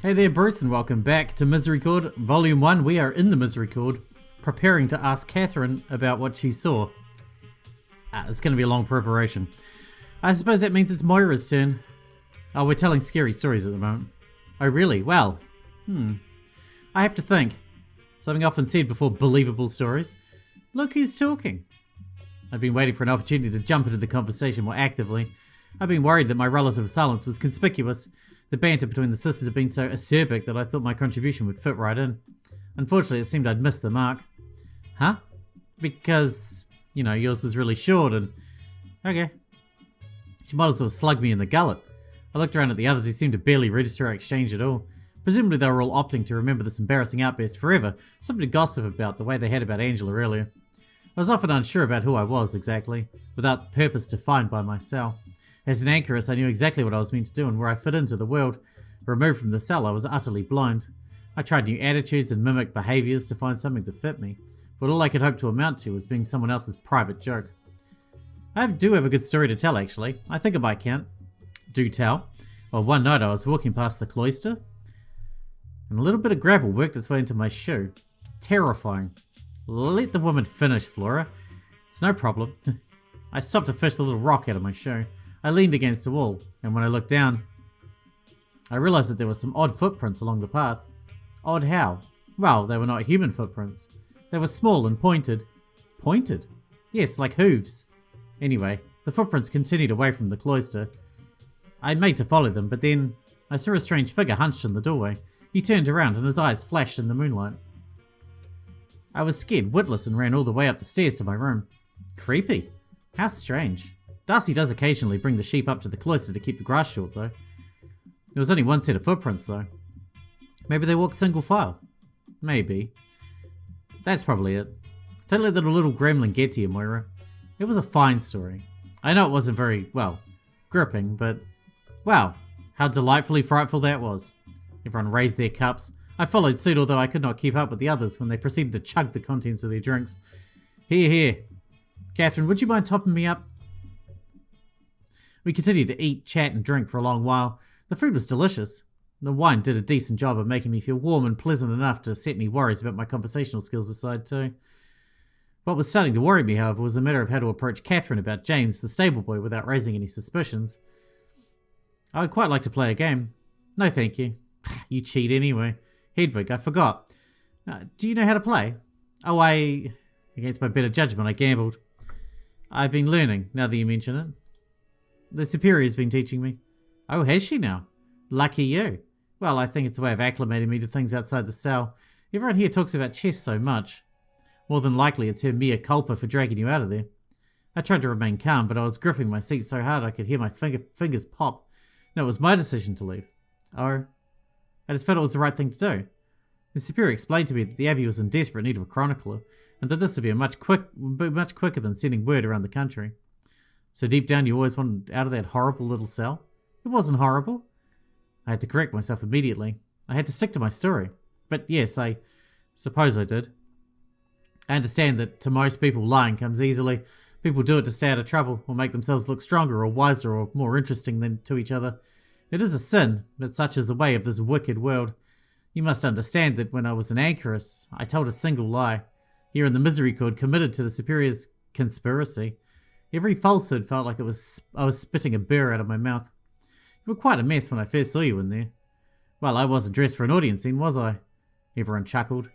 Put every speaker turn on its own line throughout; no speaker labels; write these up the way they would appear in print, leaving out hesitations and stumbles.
Hey there, Bruce, and welcome back to Misericorde, Volume 1. We are in the Misericorde, preparing to ask Catherine about what she saw. It's going to be a long preparation. I suppose that means it's Moira's turn. Oh, we're telling scary stories at the moment. Oh, really? Well, I have to think. Something often said before believable stories. Look who's talking. I've been waiting for an opportunity to jump into the conversation more actively. I've been worried that my relative silence was conspicuous. The banter between the sisters had been so acerbic that I thought my contribution would fit right in. Unfortunately, it seemed I'd missed the mark. Huh? Because, yours was really short and... Okay. She might as well slug me in the gullet. I looked around at the others who seemed to barely register our exchange at all. Presumably they were all opting to remember this embarrassing outburst forever, something to gossip about the way they had about Angela earlier. I was often unsure about who I was exactly, without purpose defined by my cell. As an anchoress, I knew exactly what I was meant to do and where I fit into the world. Removed from the cell, I was utterly blind. I tried new attitudes and mimic behaviours to find something to fit me, but all I could hope to amount to was being someone else's private joke. I do have a good story to tell, actually. I think it might count. Do tell. Well, one night I was walking past the cloister, and a little bit of gravel worked its way into my shoe. Terrifying. Let the woman finish, Flora. It's no problem. I stopped to fish the little rock out of my shoe. I leaned against a wall, and when I looked down, I realised that there were some odd footprints along the path. Odd how? Well, they were not human footprints. They were small and pointed. Pointed? Yes, like hooves. Anyway, the footprints continued away from the cloister. I made to follow them, but then I saw a strange figure hunched in the doorway. He turned around and his eyes flashed in the moonlight. I was scared witless and ran all the way up the stairs to my room. Creepy. How strange. Darcy does occasionally bring the sheep up to the cloister to keep the grass short, though. There was only one set of footprints, though. Maybe they walked single file. Maybe. That's probably it. Don't let the little gremlin get to you, Moira. It was a fine story. I know it wasn't very, gripping, but, wow, how delightfully frightful that was. Everyone raised their cups. I followed suit, although I could not keep up with the others when they proceeded to chug the contents of their drinks. Here, here. Catherine, would you mind topping me up? We continued to eat, chat, and drink for a long while. The food was delicious. The wine did a decent job of making me feel warm and pleasant enough to set any worries about my conversational skills aside too. What was starting to worry me, however, was a matter of how to approach Catherine about James, the stable boy, without raising any suspicions. I would quite like to play a game. No thank you. You cheat anyway. Hedwig, I forgot. Do you know how to play? Oh, against my better judgment, I gambled. I've been learning, now that you mention it. The superior's been teaching me. Oh, has she now? Lucky you. Well, I think it's a way of acclimating me to things outside the cell. Everyone here talks about chess so much. More than likely it's her mea culpa for dragging you out of there. I tried to remain calm, but I was gripping my seat so hard I could hear my fingers pop. No, it was my decision to leave. Oh. I just felt it was the right thing to do. The superior explained to me that the Abbey was in desperate need of a chronicler, and that this would be much quicker than sending word around the country. So deep down you always wanted out of that horrible little cell? It wasn't horrible. I had to correct myself immediately. I had to stick to my story. But yes, I suppose I did. I understand that to most people lying comes easily. People do it to stay out of trouble, or make themselves look stronger or wiser or more interesting than to each other. It is a sin, but such is the way of this wicked world. You must understand that when I was an anchoress, I told a single lie. Here in the Misericorde, committed to the Superior's conspiracy. Every falsehood felt like I was spitting a burr out of my mouth. You were quite a mess when I first saw you in there. Well, I wasn't dressed for an audience scene, was I? Everyone chuckled.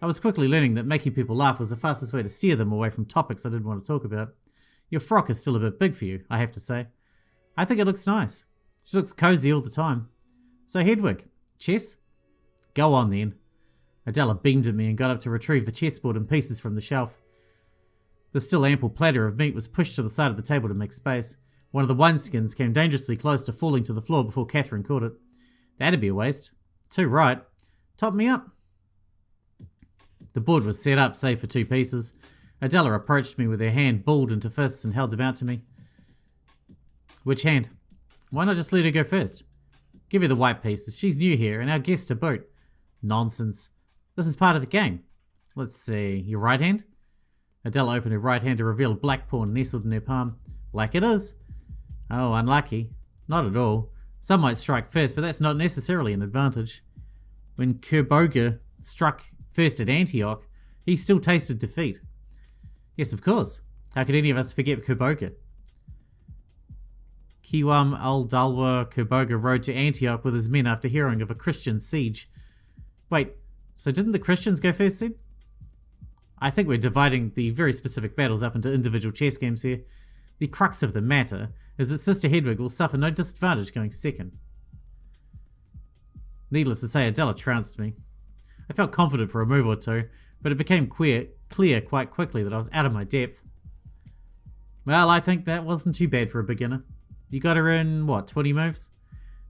I was quickly learning that making people laugh was the fastest way to steer them away from topics I didn't want to talk about. Your frock is still a bit big for you, I have to say. I think it looks nice. She looks cozy all the time. So Hedwig, chess? Go on then. Adela beamed at me and got up to retrieve the chessboard in pieces from the shelf. The still ample platter of meat was pushed to the side of the table to make space. One of the wineskins came dangerously close to falling to the floor before Catherine caught it. That'd be a waste. Too right. Top me up. The board was set up, save for two pieces. Adela approached me with her hand balled into fists and held them out to me. Which hand? Why not just let her go first? Give her the white pieces. She's new here, and our guest to boot. Nonsense. This is part of the game. Let's see. Your right hand? Adela opened her right hand to reveal a black pawn nestled in her palm. Black it is. Oh, unlucky. Not at all. Some might strike first, but that's not necessarily an advantage. When Kerboga struck first at Antioch, he still tasted defeat. Yes, of course. How could any of us forget Kerboga? Kiwam al-Dalwa Kerboga rode to Antioch with his men after hearing of a Christian siege. Wait, so didn't the Christians go first then? I think we're dividing the very specific battles up into individual chess games here. The crux of the matter is that Sister Hedwig will suffer no disadvantage going second. Needless to say, Adela trounced me. I felt confident for a move or two, but it became clear quite quickly that I was out of my depth. Well, I think that wasn't too bad for a beginner. You got her in, what, 20 moves?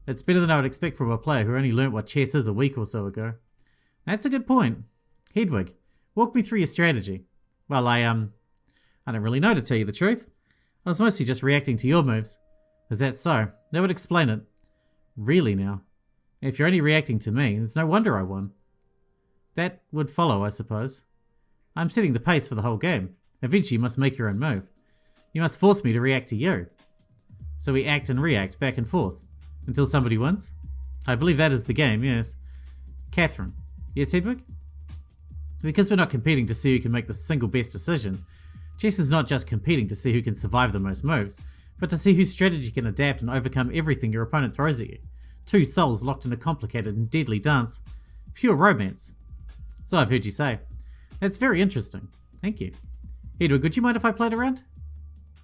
That's better than I would expect from a player who only learnt what chess is a week or so ago. That's a good point. Hedwig, walk me through your strategy. Well, I don't really know, to tell you the truth. I was mostly just reacting to your moves. Is that so? That would explain it. Really now? If you're only reacting to me, it's no wonder I won. That would follow, I suppose. I'm setting the pace for the whole game. Eventually you must make your own move. You must force me to react to you. So we act and react back and forth. Until somebody wins? I believe that is the game, yes. Catherine. Yes, Hedwig? Because we're not competing to see who can make the single best decision. Chess is not just competing to see who can survive the most moves, but to see whose strategy can adapt and overcome everything your opponent throws at you. Two souls locked in a complicated and deadly dance. Pure romance. So I've heard you say. That's very interesting. Thank you. Hedwig, would you mind if I played around?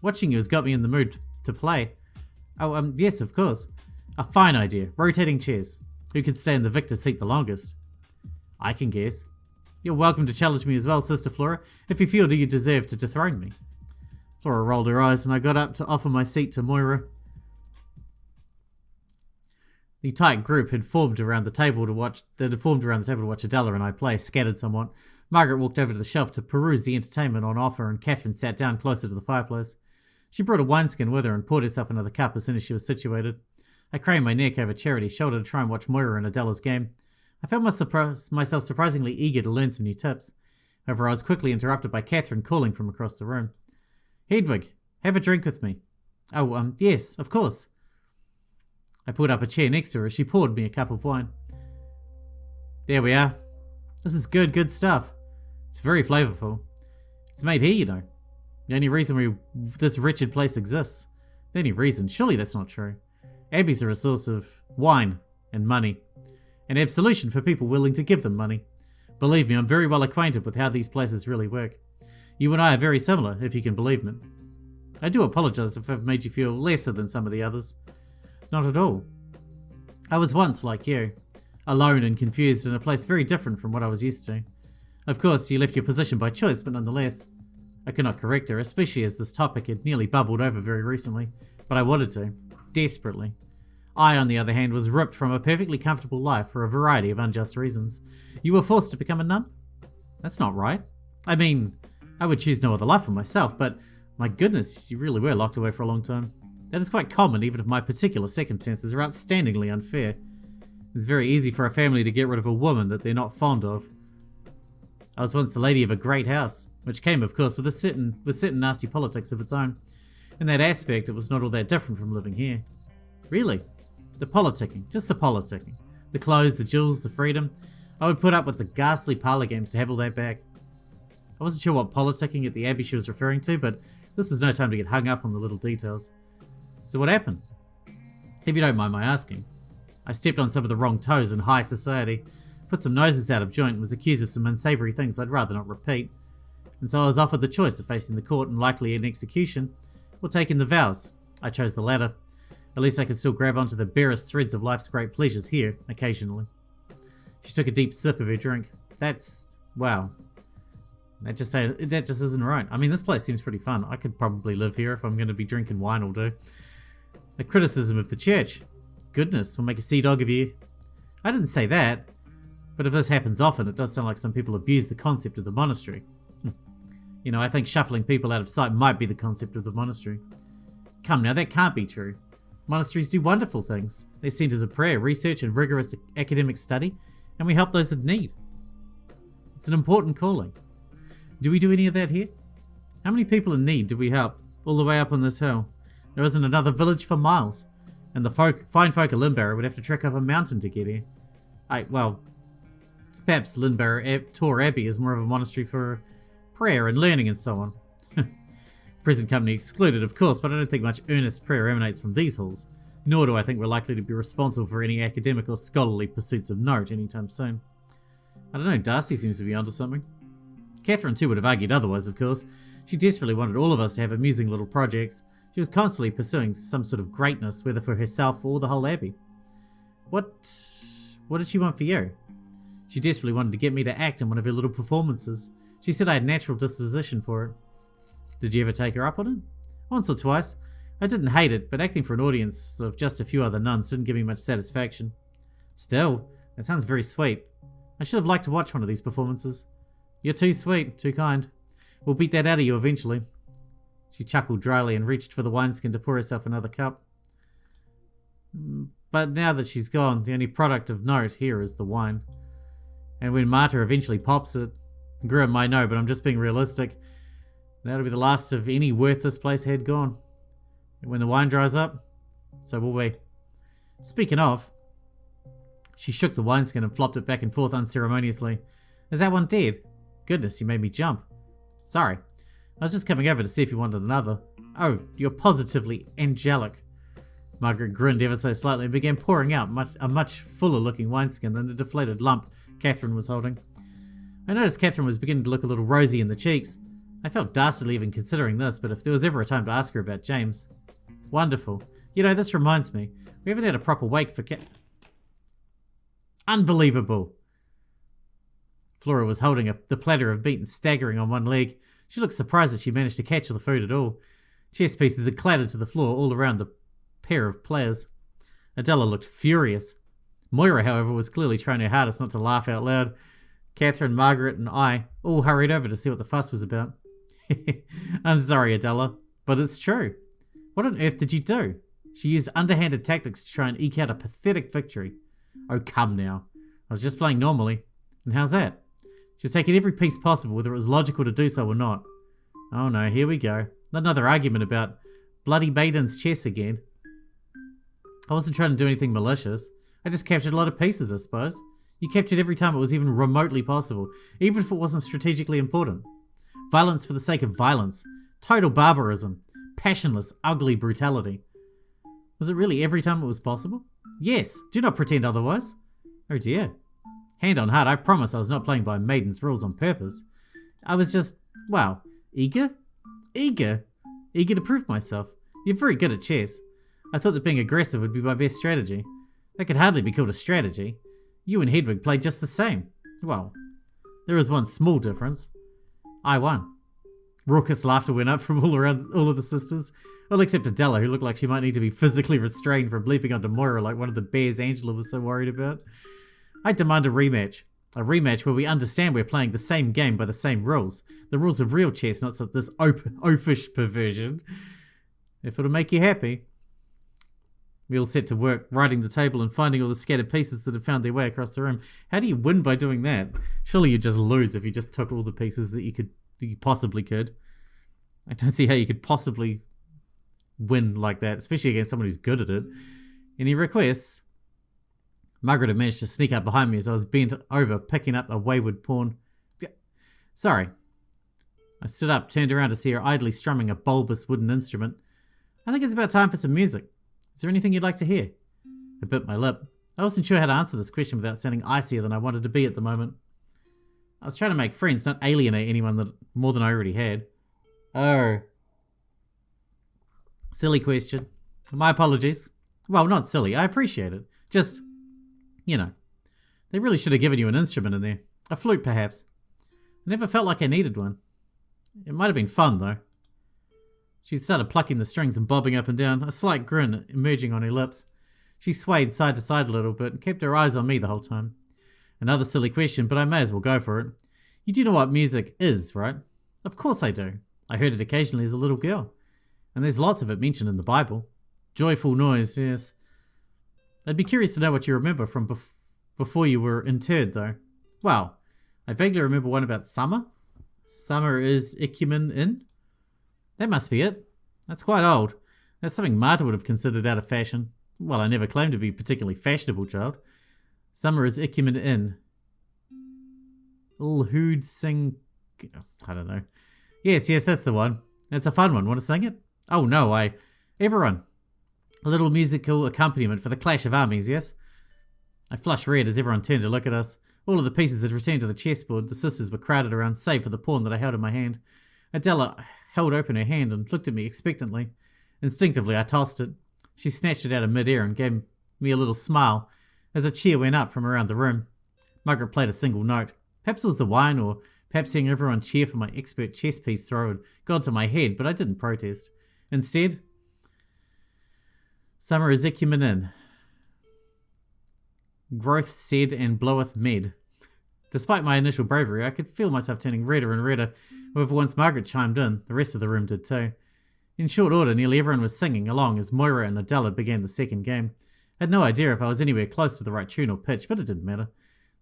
Watching you has got me in the mood to play. Oh, yes, of course. A fine idea. Rotating chairs. Who can stay in the victor's seat the longest? I can guess. You're welcome to challenge me as well, Sister Flora, if you feel you deserve to dethrone me. Flora rolled her eyes and I got up to offer my seat to Moira. The tight group had formed around the table to watch Adela and I play, scattered somewhat. Margaret walked over to the shelf to peruse the entertainment on offer, and Catherine sat down closer to the fireplace. She brought a wineskin with her and poured herself another cup as soon as she was situated. I craned my neck over Charity's shoulder to try and watch Moira and Adela's game. I found myself surprisingly eager to learn some new tips. However, I was quickly interrupted by Catherine calling from across the room. Hedwig, have a drink with me. Oh, yes, of course. I pulled up a chair next to her as she poured me a cup of wine. There we are. This is good stuff. It's very flavourful. It's made here, you know. The only reason this wretched place exists. The only reason, surely that's not true. Abbeys are a source of wine and money. An absolution for people willing to give them money. Believe me, I'm very well acquainted with how these places really work. You and I are very similar, if you can believe me. I do apologise if I've made you feel lesser than some of the others. Not at all. I was once like you, alone and confused in a place very different from what I was used to. Of course, you left your position by choice, but nonetheless. I could not correct her, especially as this topic had nearly bubbled over very recently, but I wanted to, desperately. I, on the other hand, was ripped from a perfectly comfortable life for a variety of unjust reasons. You were forced to become a nun? That's not right. I mean, I would choose no other life for myself, but my goodness, you really were locked away for a long time. That is quite common, even if my particular circumstances are outstandingly unfair. It's very easy for a family to get rid of a woman that they're not fond of. I was once the lady of a great house, which came, of course, with certain nasty politics of its own. In that aspect, it was not all that different from living here. Really? The politicking, just the politicking. The clothes, the jewels, the freedom. I would put up with the ghastly parlour games to have all that back. I wasn't sure what politicking at the Abbey she was referring to, but this is no time to get hung up on the little details. So what happened? If you don't mind my asking. I stepped on some of the wrong toes in high society, put some noses out of joint, and was accused of some unsavoury things I'd rather not repeat. And so I was offered the choice of facing the court and likely an execution, or taking the vows. I chose the latter. At least I could still grab onto the barest threads of life's great pleasures here, occasionally. She took a deep sip of her drink. Wow. That just isn't right. I mean, this place seems pretty fun. I could probably live here if I'm going to be drinking wine all day. A criticism of the church. Goodness, we'll make a sea dog of you. I didn't say that. But if this happens often, it does sound like some people abuse the concept of the monastery. You know, I think shuffling people out of sight might be the concept of the monastery. Come now, that can't be true. Monasteries do wonderful things. They're centres of prayer, research, and rigorous academic study, and we help those in need. It's an important calling. Do we do any of that here? How many people in need do we help, all the way up on this hill? There isn't another village for miles, and the fine folk of Limbarrow would have to trek up a mountain to get here. Perhaps Tor Abbey is more of a monastery for prayer and learning and so on. Present company excluded, of course, but I don't think much earnest prayer emanates from these halls, nor do I think we're likely to be responsible for any academic or scholarly pursuits of note anytime soon. I don't know, Darcy seems to be onto something. Catherine too would have argued otherwise, of course. She desperately wanted all of us to have amusing little projects. She was constantly pursuing some sort of greatness, whether for herself or the whole abbey. What did she want for you? She desperately wanted to get me to act in one of her little performances. She said I had natural disposition for it. Did you ever take her up on it? Once or twice. I didn't hate it, but acting for an audience of just a few other nuns didn't give me much satisfaction. Still, that sounds very sweet. I should have liked to watch one of these performances. You're too sweet, too kind. We'll beat that out of you eventually. She chuckled dryly and reached for the wineskin to pour herself another cup. But now that she's gone, the only product of note here is the wine. And when Marta eventually pops it, Grim, I know, but I'm just being realistic, that'll be the last of any worth this place had gone. And when the wine dries up, so will we. Speaking of, she shook the wineskin and flopped it back and forth unceremoniously. Is that one dead? Goodness, you made me jump. Sorry. I was just coming over to see if you wanted another. Oh, you're positively angelic. Margaret grinned ever so slightly and began pouring out a much fuller-looking wineskin than the deflated lump Catherine was holding. I noticed Catherine was beginning to look a little rosy in the cheeks. I felt dastardly even considering this, but if there was ever a time to ask her about James. Wonderful. You know, this reminds me. We haven't had a proper wake for Unbelievable. Flora was holding the platter of meat and staggering on one leg. She looked surprised that she managed to catch the food at all. Chess pieces had clattered to the floor all around the pair of players. Adela looked furious. Moira, however, was clearly trying her hardest not to laugh out loud. Catherine, Margaret, and I all hurried over to see what the fuss was about. I'm sorry, Adela, but it's true. What on earth did you do? She used underhanded tactics to try and eke out a pathetic victory. Oh, come now. I was just playing normally. And how's that? She's taken every piece possible, whether it was logical to do so or not. Oh no, here we go. Another argument about bloody Maiden's chess again. I wasn't trying to do anything malicious. I just captured a lot of pieces, I suppose. You captured every time it was even remotely possible, even if it wasn't strategically important. Violence for the sake of violence. Total barbarism. Passionless, ugly brutality. Was it really every time it was possible? Yes, do not pretend otherwise. Oh dear. Hand on heart, I promise I was not playing by Maiden's rules on purpose. I was just, well, eager? Eager to prove myself. You're very good at chess. I thought that being aggressive would be my best strategy. That could hardly be called a strategy. You and Hedwig played just the same. Well, there is one small difference. I won. Raucous laughter went up from all of the sisters, all except Adela, who looked like she might need to be physically restrained from bleeping onto Moira like one of the bears Angela was so worried about. I demand a rematch. A rematch where we understand we're playing the same game by the same rules. The rules of real chess, not this oafish perversion. If it'll make you happy. We all set to work, righting the table and finding all the scattered pieces that had found their way across the room. How do you win by doing that? Surely you'd just lose if you just took all the pieces that you possibly could. I don't see how you could possibly win like that, especially against someone who's good at it. Any requests? Margaret had managed to sneak up behind me as I was bent over, picking up a wayward pawn. Sorry. I stood up, turned around to see her idly strumming a bulbous wooden instrument. I think it's about time for some music. Is there anything you'd like to hear? I bit my lip. I wasn't sure how to answer this question without sounding icier than I wanted to be at the moment. I was trying to make friends, not alienate anyone more than I already had. Oh. Silly question. My apologies. Well, not silly. I appreciate it. Just, you know, they really should have given you an instrument in there. A flute, perhaps. I never felt like I needed one. It might have been fun, though. She started plucking the strings and bobbing up and down, a slight grin emerging on her lips. She swayed side to side a little bit and kept her eyes on me the whole time. Another silly question, but I may as well go for it. You do know what music is, right? Of course I do. I heard it occasionally as a little girl. And there's lots of it mentioned in the Bible. Joyful noise, yes. I'd be curious to know what you remember from before you were interred, though. Well, I vaguely remember one about summer. Summer is Icumen in? That must be it. That's quite old. That's something Marta would have considered out of fashion. Well, I never claimed to be a particularly fashionable child. Summer is Icumen in. Ilhood sing... I don't know. Yes, that's the one. It's a fun one. Want to sing it? Oh, no, Everyone. A little musical accompaniment for the clash of armies, yes? I flushed red as everyone turned to look at us. All of the pieces had returned to the chessboard. The sisters were crowded around, save for the pawn that I held in my hand. Adela held open her hand and looked at me expectantly. Instinctively, I tossed it. She snatched it out of mid-air and gave me a little smile as a cheer went up from around the room. Margaret played a single note. Perhaps it was the wine, or perhaps hearing everyone cheer for my expert chess piece throw had gone to my head, but I didn't protest. Instead, summer is ecumen in. Growth said and bloweth med. Despite my initial bravery, I could feel myself turning redder and redder. However, once Margaret chimed in, the rest of the room did too. In short order, nearly everyone was singing along as Moira and Adela began the second game. I had no idea if I was anywhere close to the right tune or pitch, but it didn't matter.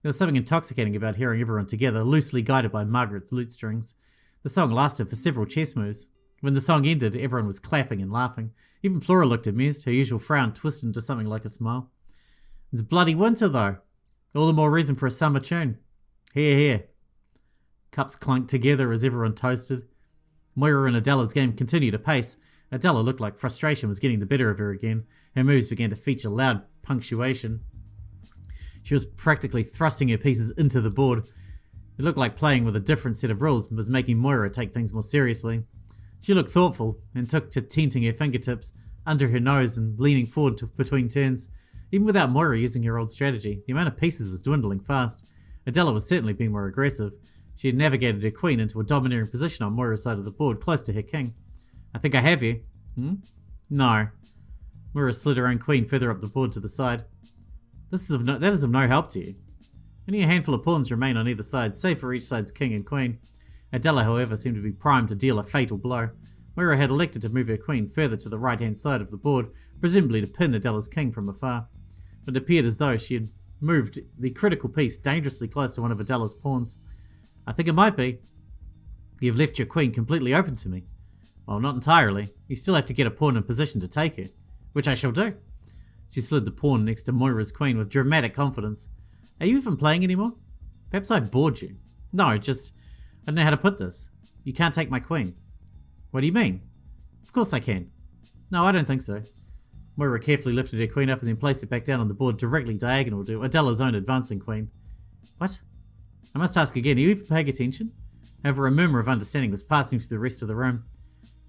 There was something intoxicating about hearing everyone together, loosely guided by Margaret's lute strings. The song lasted for several chess moves. When the song ended, everyone was clapping and laughing. Even Flora looked amused, her usual frown twisted into something like a smile. It's bloody winter, though. All the more reason for a summer tune. Hear, hear. Cups clunked together as everyone toasted. Moira and Adela's game continued apace. Adela looked like frustration was getting the better of her again. Her moves began to feature loud punctuation. She was practically thrusting her pieces into the board. It looked like playing with a different set of rules was making Moira take things more seriously. She looked thoughtful and took to tenting her fingertips under her nose and leaning forward between turns. Even without Moira using her old strategy, the amount of pieces was dwindling fast. Adela was certainly being more aggressive. She had navigated her queen into a domineering position on Moira's side of the board, close to her king. I think I have you. No. Moira slid her own queen further up the board to the side. That is of no help to you. Only a handful of pawns remain on either side, save for each side's king and queen. Adela, however, seemed to be primed to deal a fatal blow. Moira had elected to move her queen further to the right-hand side of the board, presumably to pin Adela's king from afar. But it appeared as though she had moved the critical piece dangerously close to one of Adela's pawns. I think it might be. You've left your queen completely open to me. Well, not entirely. You still have to get a pawn in position to take her, which I shall do. She slid the pawn next to Moira's queen with dramatic confidence. Are you even playing anymore? Perhaps I bored you. No, I don't know how to put this. You can't take my queen. What do you mean? Of course I can. No, I don't think so. Moira carefully lifted her queen up and then placed it back down on the board directly diagonal to Adela's own advancing queen. What? I must ask again, are you even paying attention? However, a murmur of understanding was passing through the rest of the room.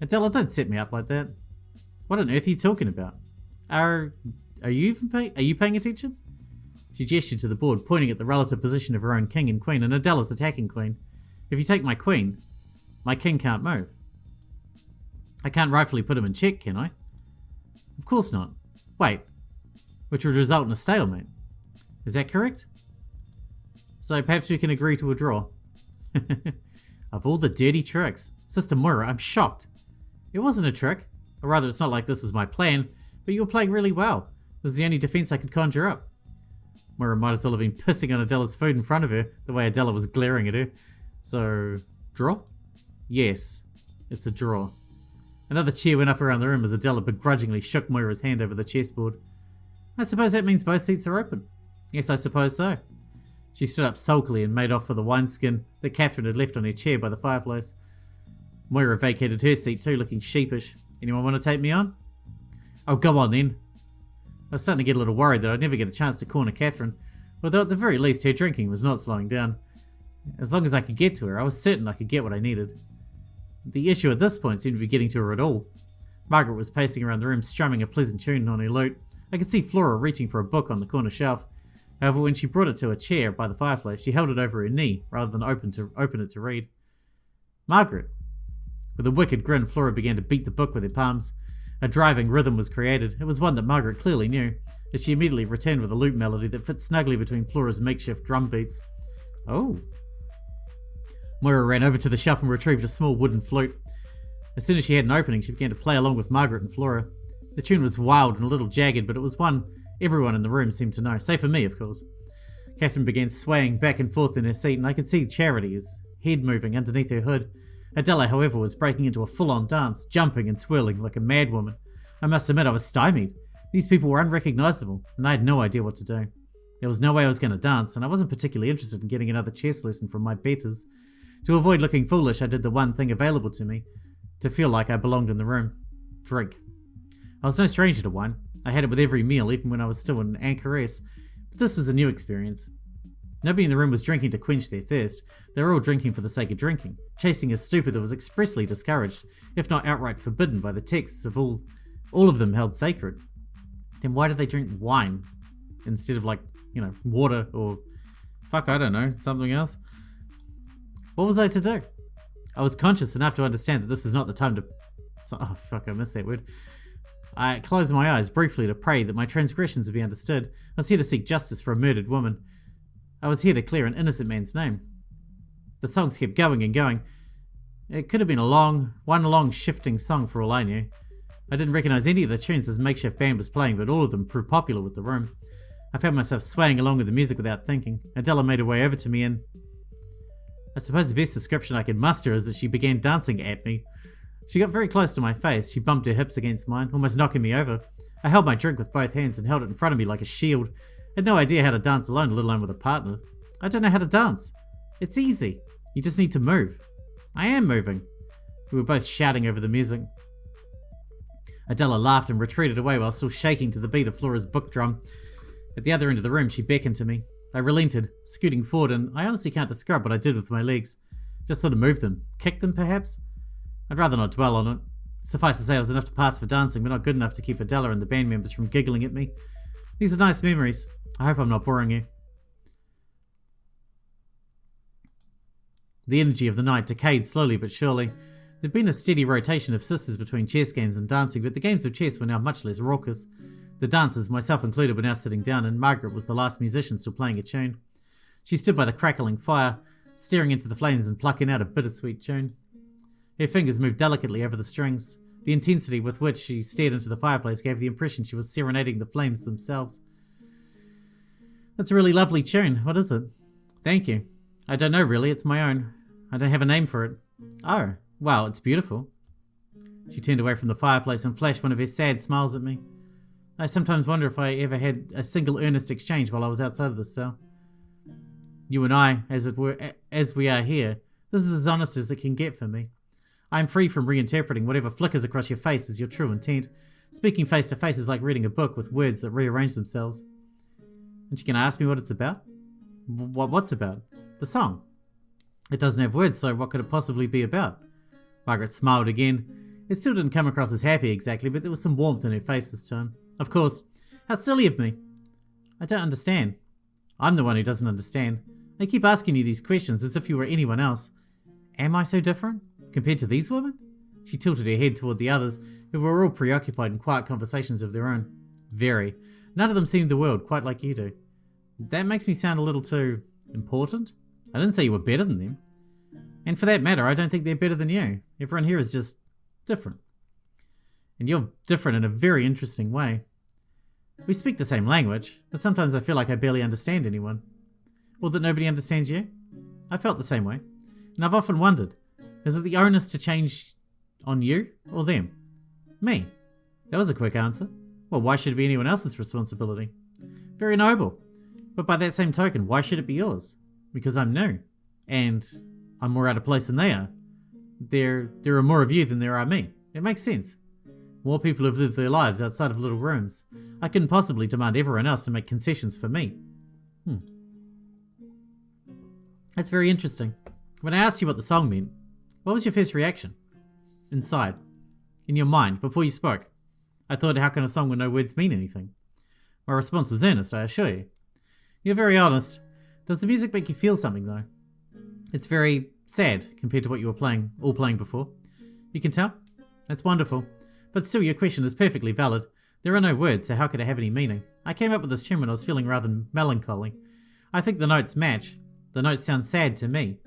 Adela, don't set me up like that. What on earth are you talking about? Are you paying attention? She gestured to the board, pointing at the relative position of her own king and queen and Adela's attacking queen. If you take my queen, my king can't move. I can't rightfully put him in check, can I? Of course not. Wait, which would result in a stalemate. Is that correct? So perhaps we can agree to a draw. Of all the dirty tricks. Sister Moira, I'm shocked. It wasn't a trick. Or rather, it's not like this was my plan, but you were playing really well. This is the only defense I could conjure up. Moira might as well have been pissing on Adela's food in front of her, the way Adela was glaring at her. So, draw? Yes, it's a draw. Another cheer went up around the room as Adela begrudgingly shook Moira's hand over the chessboard. I suppose that means both seats are open. Yes, I suppose so. She stood up sulkily and made off for the wineskin that Catherine had left on her chair by the fireplace. Moira vacated her seat too, looking sheepish. Anyone want to take me on? Oh, go on then. I was starting to get a little worried that I'd never get a chance to corner Catherine, although at the very least her drinking was not slowing down. As long as I could get to her, I was certain I could get what I needed. The issue at this point seemed to be getting to her at all. Margaret was pacing around the room, strumming a pleasant tune on her lute. I could see Flora reaching for a book on the corner shelf. However, when she brought it to a chair by the fireplace, she held it over her knee rather than open it to read. Margaret. With a wicked grin, Flora began to beat the book with her palms. A driving rhythm was created. It was one that Margaret clearly knew, as she immediately returned with a lute melody that fit snugly between Flora's makeshift drum beats. Oh. Moira ran over to the shelf and retrieved a small wooden flute. As soon as she had an opening, she began to play along with Margaret and Flora. The tune was wild and a little jagged, but it was one everyone in the room seemed to know, save for me, of course. Catherine began swaying back and forth in her seat, and I could see Charity's head moving underneath her hood. Adela, however, was breaking into a full-on dance, jumping and twirling like a madwoman. I must admit I was stymied. These people were unrecognisable, and I had no idea what to do. There was no way I was going to dance, and I wasn't particularly interested in getting another chess lesson from my betters. To avoid looking foolish, I did the one thing available to me, to feel like I belonged in the room. Drink. I was no stranger to wine. I had it with every meal, even when I was still an anchoress, but this was a new experience. Nobody in the room was drinking to quench their thirst. They were all drinking for the sake of drinking, chasing a stupor that was expressly discouraged, if not outright forbidden by the texts of all of them held sacred. Then why did they drink wine instead of water or I don't know, something else? What was I to do? I was conscious enough to understand that this was not the time to... I missed that word. I closed my eyes briefly to pray that my transgressions would be understood. I was here to seek justice for a murdered woman. I was here to clear an innocent man's name. The songs kept going and going. It could have been one long shifting song for all I knew. I didn't recognize any of the tunes this makeshift band was playing, but all of them proved popular with the room. I found myself swaying along with the music without thinking. Adela made her way over to me and... I suppose the best description I could muster is that she began dancing at me. She got very close to my face. She bumped her hips against mine, almost knocking me over. I held my drink with both hands and held it in front of me like a shield. I had no idea how to dance alone, let alone with a partner. I don't know how to dance. It's easy. You just need to move. I am moving. We were both shouting over the music. Adela laughed and retreated away while still shaking to the beat of Flora's book drum. At the other end of the room, she beckoned to me. I relented, scooting forward, and I honestly can't describe what I did with my legs. Just sort of moved them. Kicked them, perhaps? I'd rather not dwell on it. Suffice to say, I was enough to pass for dancing, but not good enough to keep Adela and the band members from giggling at me. These are nice memories. I hope I'm not boring you. The energy of the night decayed slowly but surely. There'd been a steady rotation of sisters between chess games and dancing, but the games of chess were now much less raucous. The dancers, myself included, were now sitting down, and Margaret was the last musician still playing a tune. She stood by the crackling fire, staring into the flames and plucking out a bittersweet tune. Her fingers moved delicately over the strings. The intensity with which she stared into the fireplace gave the impression she was serenading the flames themselves. That's a really lovely tune. What is it? Thank you. I don't know really, it's my own. I don't have a name for it. Oh, wow, it's beautiful. She turned away from the fireplace and flashed one of her sad smiles at me. I sometimes wonder if I ever had a single earnest exchange while I was outside of this cell. You and I, as it were, as we are here, this is as honest as it can get for me. I am free from reinterpreting whatever flickers across your face as your true intent. Speaking face to face is like reading a book with words that rearrange themselves. And you can ask me what it's about? What's about? The song. It doesn't have words, so what could it possibly be about? Margaret smiled again. It still didn't come across as happy exactly, but there was some warmth in her face this time. Of course. How silly of me. I don't understand. I'm the one who doesn't understand. I keep asking you these questions as if you were anyone else. Am I so different? Compared to these women? She tilted her head toward the others, who were all preoccupied in quiet conversations of their own. Very. None of them seemed the world quite like you do. That makes me sound a little too... important? I didn't say you were better than them. And for that matter, I don't think they're better than you. Everyone here is just different. And you're different in a very interesting way. We speak the same language, but sometimes I feel like I barely understand anyone. Or that nobody understands you. I felt the same way. And I've often wondered, is it the onus to change on you or them? Me. That was a quick answer. Well, why should it be anyone else's responsibility? Very noble. But by that same token, why should it be yours? Because I'm new. And I'm more out of place than they are. There are more of you than there are me. It makes sense. More people have lived their lives outside of little rooms. I couldn't possibly demand everyone else to make concessions for me. That's very interesting. When I asked you what the song meant, what was your first reaction? Inside. In your mind, before you spoke. I thought, how can a song with no words mean anything? My response was earnest, I assure you. You're very honest. Does the music make you feel something, though? It's very sad compared to what you were all playing before. You can tell? That's wonderful. But still, your question is perfectly valid. There are no words, so how could it have any meaning? I came up with this tune when I was feeling rather melancholy. I think the notes match. The notes sound sad to me.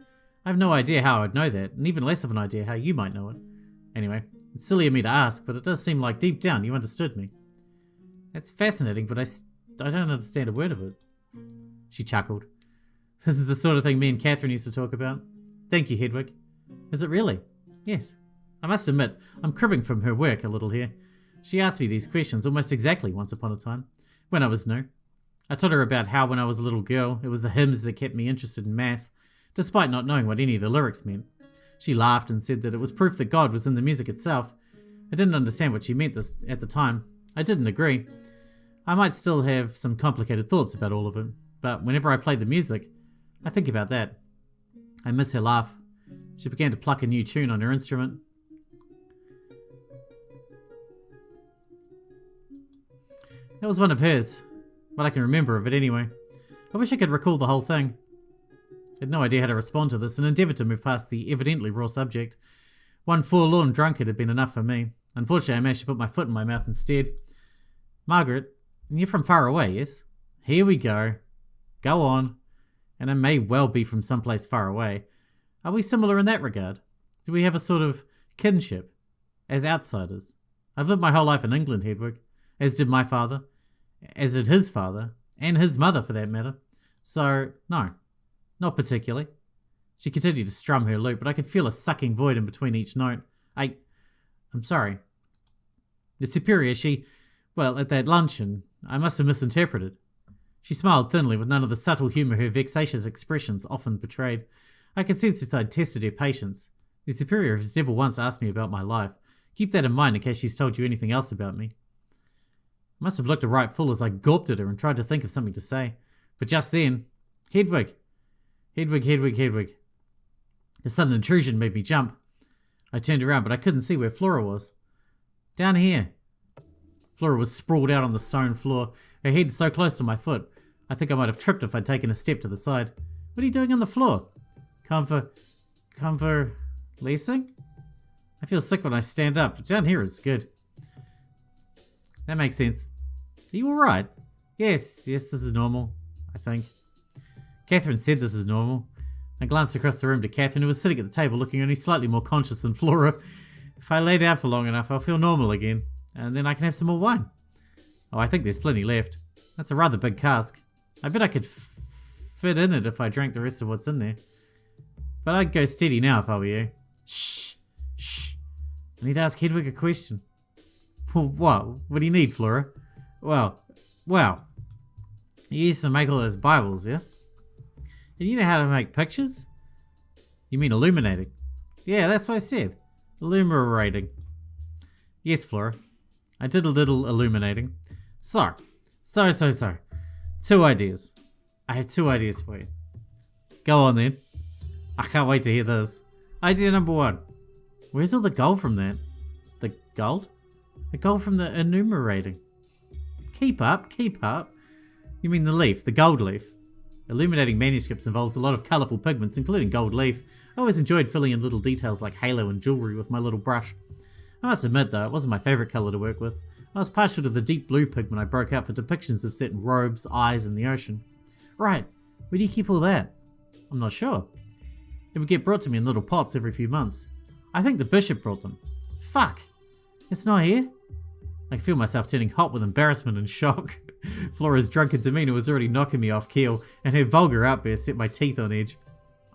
I have no idea how I'd know that, and even less of an idea how you might know it. Anyway, it's silly of me to ask, but it does seem like deep down you understood me. That's fascinating, but I don't understand a word of it. She chuckled. This is the sort of thing me and Catherine used to talk about. Thank you, Hedwig. Is it really? Yes. I must admit, I'm cribbing from her work a little here. She asked me these questions almost exactly once upon a time, when I was new. I told her about how when I was a little girl, it was the hymns that kept me interested in Mass, despite not knowing what any of the lyrics meant. She laughed and said that it was proof that God was in the music itself. I didn't understand what she meant this at the time. I didn't agree. I might still have some complicated thoughts about all of it, but whenever I play the music, I think about that. I miss her laugh. She began to pluck a new tune on her instrument. That was one of hers, but I can remember of it anyway. I wish I could recall the whole thing. I had no idea how to respond to this and endeavoured to move past the evidently raw subject. One forlorn drunkard had been enough for me. Unfortunately, I managed to put my foot in my mouth instead. Margaret, you're from far away, yes? Here we go. Go on. And I may well be from someplace far away. Are we similar in that regard? Do we have a sort of kinship? As outsiders? I've lived my whole life in England, Hedwig. As did my father. As did his father. And his mother, for that matter. So, no. Not particularly. She continued to strum her lute, but I could feel a sucking void in between each note. I'm sorry. The superior, well, at that luncheon, I must have misinterpreted. She smiled thinly with none of the subtle humour her vexatious expressions often betrayed. I could sense that I'd tested her patience. The superior has never once asked me about my life. Keep that in mind in case she's told you anything else about me. I must have looked a right fool as I gawped at her and tried to think of something to say. But just then, Hedwig. The sudden intrusion made me jump. I turned around, but I couldn't see where Flora was. Down here. Flora was sprawled out on the stone floor, her head so close to my foot. I think I might have tripped if I'd taken a step to the side. What are you doing on the floor? Convalescing? I feel sick when I stand up, but down here is good. That makes sense. Are you alright? Yes, this is normal, I think. Catherine said this is normal. I glanced across the room to Catherine, who was sitting at the table looking only slightly more conscious than Flora. If I lay down for long enough, I'll feel normal again, and then I can have some more wine. Oh, I think there's plenty left. That's a rather big cask. I bet I could fit in it if I drank the rest of what's in there. But I'd go steady now if I were you. Shh. I need to ask Hedwig a question. What? What do you need, Flora? Well. You used to make all those Bibles, yeah? And you know how to make pictures? You mean illuminating? Yeah, that's what I said. Illuminating. Yes, Flora. I did a little illuminating. So. 2 ideas. I have 2 ideas for you. Go on then. I can't wait to hear this. Idea number 1. Where's all the gold from that? The gold? The gold from the enumerating. Keep up. You mean the leaf, the gold leaf. Illuminating manuscripts involves a lot of colourful pigments, including gold leaf. I always enjoyed filling in little details like halo and jewellery with my little brush. I must admit though, it wasn't my favourite colour to work with. I was partial to the deep blue pigment I broke out for depictions of certain robes, eyes and the ocean. Right, where do you keep all that? I'm not sure. It would get brought to me in little pots every few months. I think the bishop brought them. Fuck! It's not here? I could feel myself turning hot with embarrassment and shock. Flora's drunken demeanour was already knocking me off keel, and her vulgar outburst set my teeth on edge.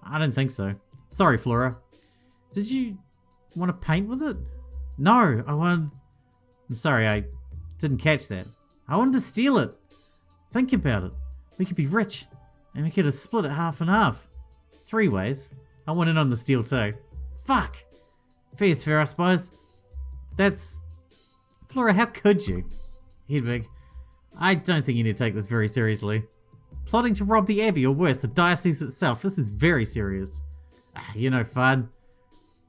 I don't think so. Sorry, Flora. Did you want to paint with it? No, I'm sorry, I didn't catch that. I wanted to steal it. Think about it. We could be rich, and we could have split it half and half. 3 ways. I want in on the steal too. Fuck! Fair's fair, I suppose. That's... Flora, how could you? Hedwig, I don't think you need to take this very seriously. Plotting to rob the abbey, or worse, the diocese itself, this is very serious. You're no fun.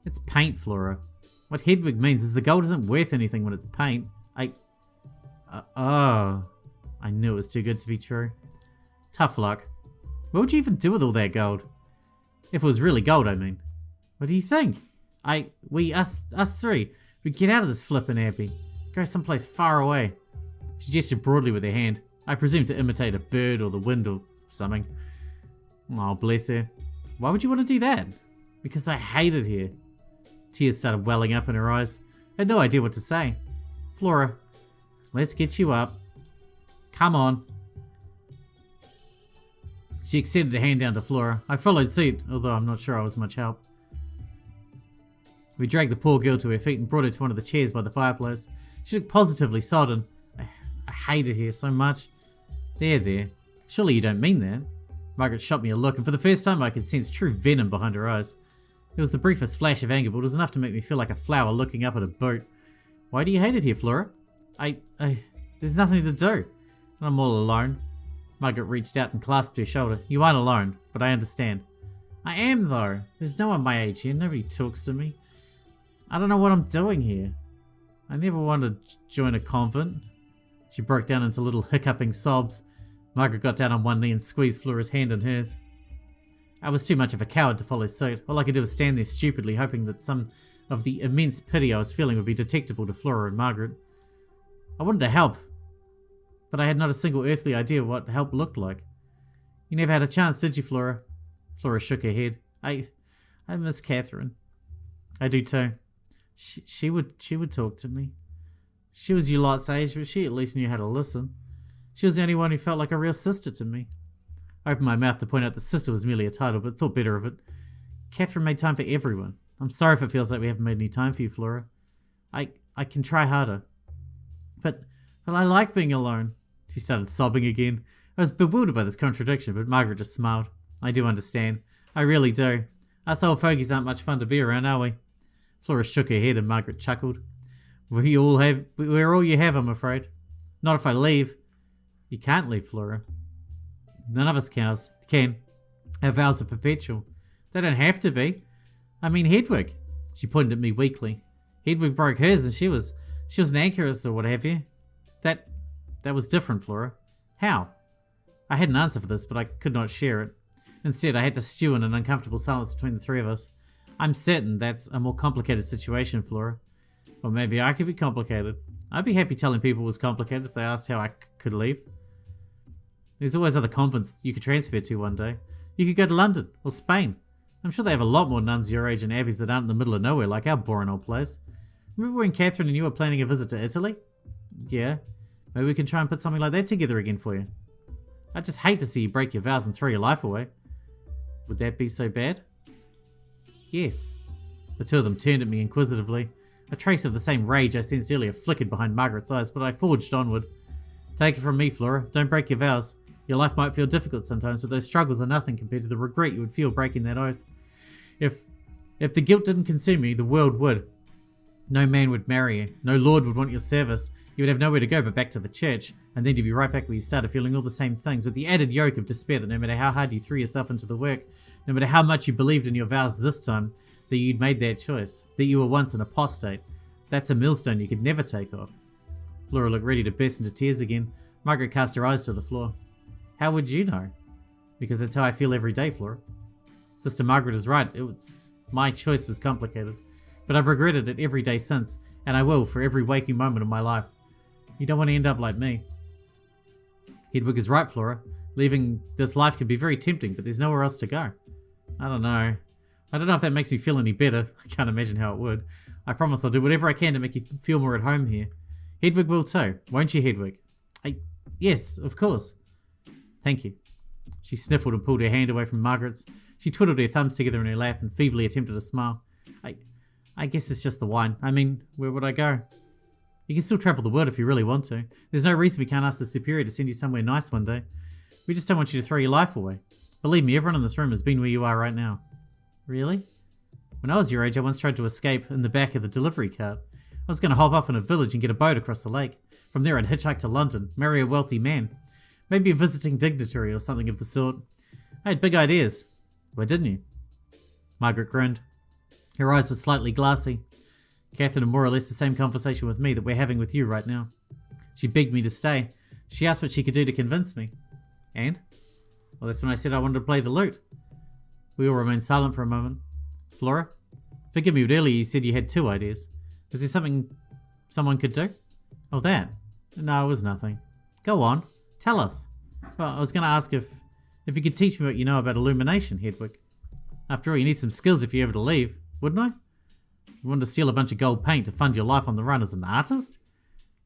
It's paint, Flora. What Hedwig means is the gold isn't worth anything when it's paint. I knew it was too good to be true. Tough luck. What would you even do with all that gold? If it was really gold, I mean. What do you think? Us 3, we'd get out of this flippin' abbey. Go someplace far away. She gestured broadly with her hand. I presume to imitate a bird or the wind or something. Oh, bless her. Why would you want to do that? Because I hate it here. Tears started welling up in her eyes. I had no idea what to say. Flora, let's get you up. Come on. She extended a hand down to Flora. I followed suit, although I'm not sure I was much help. We dragged the poor girl to her feet and brought her to one of the chairs by the fireplace. She looked positively sodden. I hate it here so much. There. Surely you don't mean that. Margaret shot me a look, and for the first time I could sense true venom behind her eyes. It was the briefest flash of anger, but it was enough to make me feel like a flower looking up at a boat. Why do you hate it here, Flora? There's nothing to do. And I'm all alone. Margaret reached out and clasped her shoulder. You aren't alone, but I understand. I am, though. There's no one my age here. Nobody talks to me. I don't know what I'm doing here. I never wanted to join a convent. She broke down into little hiccuping sobs. Margaret got down on one knee and squeezed Flora's hand in hers. I was too much of a coward to follow suit. All I could do was stand there stupidly, hoping that some of the immense pity I was feeling would be detectable to Flora and Margaret. I wanted to help, but I had not a single earthly idea what help looked like. You never had a chance, did you, Flora? Flora shook her head. I miss Catherine. I do too. She would talk to me. She was your lot's age, but she at least knew how to listen. She was the only one who felt like a real sister to me. I opened my mouth to point out that sister was merely a title, but thought better of it. Catherine made time for everyone. I'm sorry if it feels like we haven't made any time for you, Flora. I can try harder. But I like being alone. She started sobbing again. I was bewildered by this contradiction, but Margaret just smiled. I do understand. I really do. Us old fogies aren't much fun to be around, are we? Flora shook her head and Margaret chuckled. We're all you have, I'm afraid. Not if I leave. You can't leave, Flora. None of us can. Our vows are perpetual. They don't have to be. I mean Hedwig. She pointed at me weakly. Hedwig broke hers and she was an anchoress or what have you. That was different, Flora. How? I had an answer for this, but I could not share it. Instead, I had to stew in an uncomfortable silence between the three of us. I'm certain that's a more complicated situation, Flora. Or maybe I could be complicated. I'd be happy telling people it was complicated if they asked how I could leave. There's always other convents you could transfer to one day. You could go to London or Spain. I'm sure they have a lot more nuns your age and abbeys that aren't in the middle of nowhere like our boring old place. Remember when Catherine and you were planning a visit to Italy? Yeah. Maybe we can try and put something like that together again for you. I just hate to see you break your vows and throw your life away. Would that be so bad? Yes. The two of them turned at me inquisitively. A trace of the same rage I sensed earlier flickered behind Margaret's eyes, but I forged onward. Take it from me, Flora. Don't break your vows. Your life might feel difficult sometimes, but those struggles are nothing compared to the regret you would feel breaking that oath. If the guilt didn't consume you, the world would. No man would marry you. No lord would want your service. You would have nowhere to go but back to the church, and then you'd be right back where you started, feeling all the same things, with the added yoke of despair that no matter how hard you threw yourself into the work, no matter how much you believed in your vows this time, that you'd made that choice, that you were once an apostate. That's a millstone you could never take off. Flora looked ready to burst into tears again. Margaret cast her eyes to the floor. How would you know? Because that's how I feel every day, Flora. Sister Margaret is right. My choice was complicated. But I've regretted it every day since, and I will for every waking moment of my life. You don't want to end up like me. Hedwig is right, Flora. Leaving this life can be very tempting, but there's nowhere else to go. I don't know. I don't know if that makes me feel any better. I can't imagine how it would. I promise I'll do whatever I can to make you feel more at home here. Hedwig will too, won't you, Hedwig? Yes, of course. Thank you. She sniffled and pulled her hand away from Margaret's. She twiddled her thumbs together in her lap and feebly attempted a smile. I guess it's just the wine. I mean, where would I go? You can still travel the world if you really want to. There's no reason we can't ask the Superior to send you somewhere nice one day. We just don't want you to throw your life away. Believe me, everyone in this room has been where you are right now. Really? When I was your age, I once tried to escape in the back of the delivery cart. I was going to hop off in a village and get a boat across the lake. From there I'd hitchhike to London, marry a wealthy man. Maybe a visiting dignitary or something of the sort. I had big ideas. Why didn't you? Margaret grinned. Her eyes were slightly glassy. Catherine had more or less the same conversation with me that we're having with you right now. She begged me to stay. She asked what she could do to convince me. And? Well, that's when I said I wanted to play the lute. We all remained silent for a moment. Flora? Forgive me, but earlier you said you had two ideas. Was there something someone could do? Oh, that? No, it was nothing. Go on. Tell us. Well, I was going to ask if you could teach me what you know about illumination, Hedwig. After all, you need some skills if you're ever to leave, wouldn't I? You want to steal a bunch of gold paint to fund your life on the run as an artist?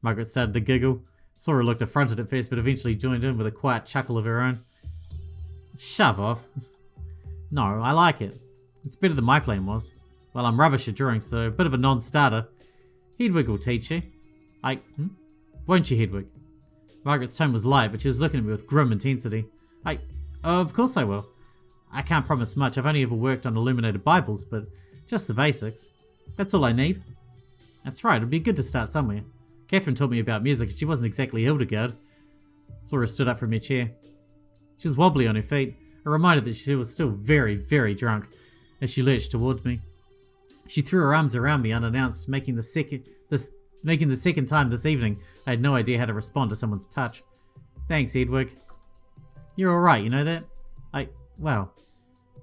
Margaret started to giggle. Flora looked affronted at first, but eventually joined in with a quiet chuckle of her own. Shove off. No, I like it. It's better than my plan was. Well, I'm rubbish at drawing, so a bit of a non-starter. Hedwig will teach you. Won't you, Hedwig? Margaret's tone was light, but she was looking at me with grim intensity. Of course I will. I can't promise much. I've only ever worked on illuminated Bibles, but just the basics. That's all I need. That's right, it'd be good to start somewhere. Catherine taught me about music, and she wasn't exactly Hildegard. Flora stood up from her chair. She was wobbly on her feet, a reminder that she was still very, very drunk, as she lurched towards me. She threw her arms around me unannounced, making the second time this evening I had no idea how to respond to someone's touch. Thanks, Edwig. You're alright, you know that? Well,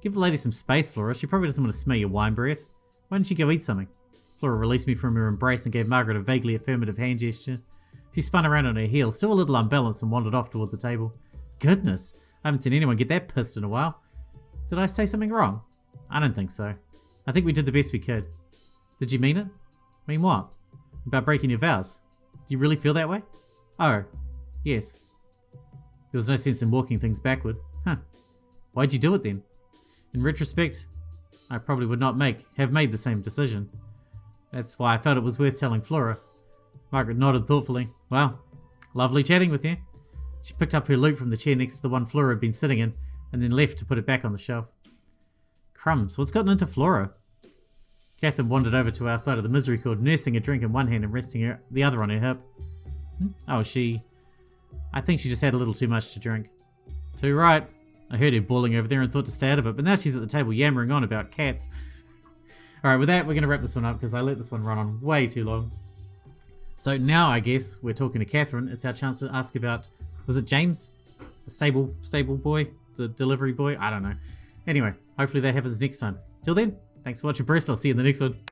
give the lady some space, Flora. She probably doesn't want to smell your wine breath. Why don't you go eat something? Flora released me from her embrace and gave Margaret a vaguely affirmative hand gesture. She spun around on her heel, still a little unbalanced, and wandered off toward the table. Goodness, I haven't seen anyone get that pissed in a while. Did I say something wrong? I don't think so. I think we did the best we could. Did you mean it? Mean what? About breaking your vows? Do you really feel that way? Oh, yes. There was no sense in walking things backward. Huh. Why'd you do it then? In retrospect, I probably would not have made the same decision. That's why I felt it was worth telling Flora. Margaret nodded thoughtfully. Well, lovely chatting with you. She picked up her lute from the chair next to the one Flora had been sitting in, and then left to put it back on the shelf. Crumbs, what's gotten into Flora? Catherine wandered over to our side of the Misericorde, nursing a drink in one hand and resting the other on her hip. Oh, I think she just had a little too much to drink. Too right. I heard her bawling over there and thought to stay out of it, but now she's at the table yammering on about cats. Alright, with that, we're going to wrap this one up because I let this one run on way too long. So now, I guess, we're talking to Catherine. It's our chance to ask about, was it James? The stable boy? The delivery boy? I don't know. Anyway, hopefully that happens next time. Till then, thanks for watching, Bruce. I'll see you in the next one.